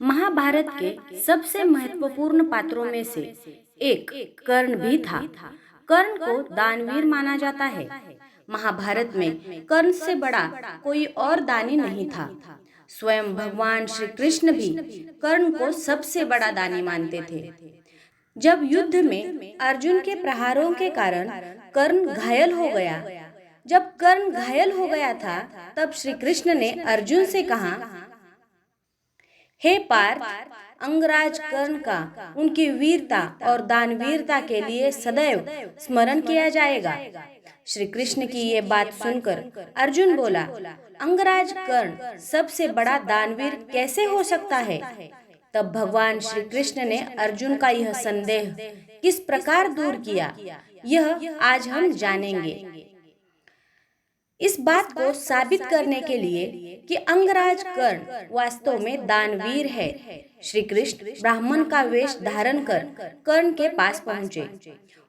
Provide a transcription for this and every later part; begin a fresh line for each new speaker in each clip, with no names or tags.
महाभारत के सबसे महत्वपूर्ण पात्रों में से एक कर्ण भी था। कर्ण को दानवीर माना जाता है। महाभारत में कर्ण से बड़ा कोई और दानी नहीं था। स्वयं भगवान श्री कृष्ण भी कर्ण को सबसे बड़ा दानी मानते थे। जब युद्ध में अर्जुन के प्रहारों के कारण कर्ण घायल हो गया, जब कर्ण घायल हो गया था, तब श्री कृष्ण ने अर्जुन से कहा, हे पार्थ, अंगराज कर्ण का उनकी वीरता और दानवीरता के लिए सदैव स्मरण किया जाएगा। श्री कृष्ण की ये बात सुनकर अर्जुन बोला, अंगराज कर्ण सबसे बड़ा दानवीर कैसे हो सकता है? तब भगवान श्री कृष्ण ने अर्जुन का यह संदेह किस प्रकार दूर किया, यह आज हम जानेंगे। इस बात को साबित करने के लिए कि अंगराज कर्ण वास्तव में दानवीर है, श्री कृष्ण ब्राह्मण का वेश धारण कर कर्ण के पास पहुँचे।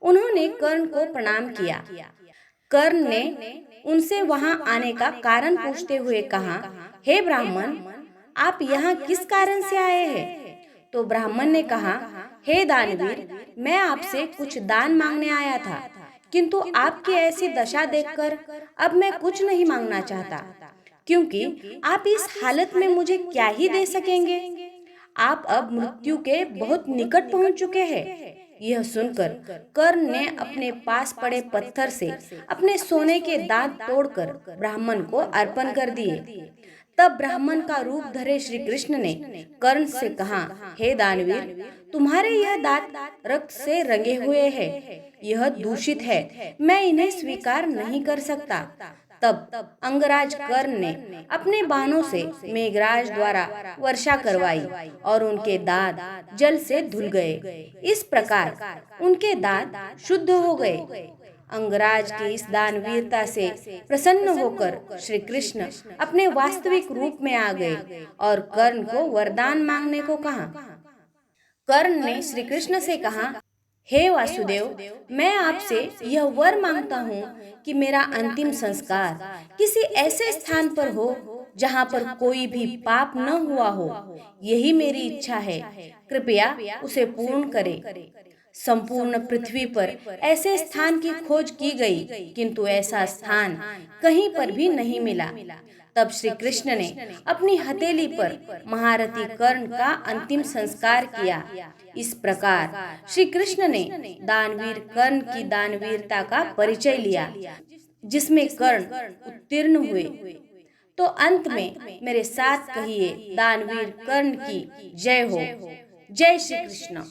उन्होंने कर्ण को प्रणाम किया। कर्ण ने उनसे वहां आने का कारण पूछते हुए कहा, हे ब्राह्मण, आप यहाँ किस कारण से आए हैं? तो ब्राह्मण ने कहा, हे दानवीर, मैं आपसे कुछ दान मांगने आया था, किंतु आपकी ऐसी दशा देखकर अब मैं कुछ नहीं मांगना चाहता, क्योंकि आप इस हालत में मुझे क्या ही दे सकेंगे। आप अब मृत्यु के बहुत निकट पहुंच चुके हैं। यह सुनकर कर्ण ने अपने पास पड़े पत्थर से अपने सोने के दांत तोड़कर ब्राह्मण को अर्पण कर दिए। तब ब्राह्मण का रूप धरे श्री कृष्ण ने कर्ण से कहा, हे दानवीर, तुम्हारे यह दांत रक्त से रंगे हुए हैं, यह दूषित है, मैं इन्हें स्वीकार नहीं कर सकता। तब अंगराज कर्ण ने अपने बाणों से मेघराज द्वारा वर्षा करवाई और उनके दांत जल से धुल गए। इस प्रकार उनके दांत शुद्ध हो गए। अंगराज की इस दानवीरता से प्रसन्न होकर श्री कृष्ण अपने वास्तविक रूप में आ गए और कर्ण को वरदान मांगने को कहा। कर्ण ने श्री कृष्ण से कहा, हे वासुदेव, मैं आपसे यह वर मांगता हूँ कि मेरा अंतिम संस्कार किसी ऐसे स्थान पर हो जहाँ पर कोई भी पाप न हुआ हो। यही मेरी इच्छा है, कृपया उसे पूर्ण करें। संपूर्ण पृथ्वी पर ऐसे स्थान की खोज की गई, किंतु ऐसा स्थान कहीं पर भी नहीं मिला। तब श्री कृष्ण ने अपनी हथेली पर महारथी कर्ण का अंतिम संस्कार किया। इस प्रकार श्री कृष्ण ने दानवीर कर्ण की दानवीरता का परिचय लिया, जिसमें कर्ण उत्तीर्ण हुए। तो अंत में मेरे साथ कहिए, दानवीर कर्ण की जय हो। जय श्री कृष्ण।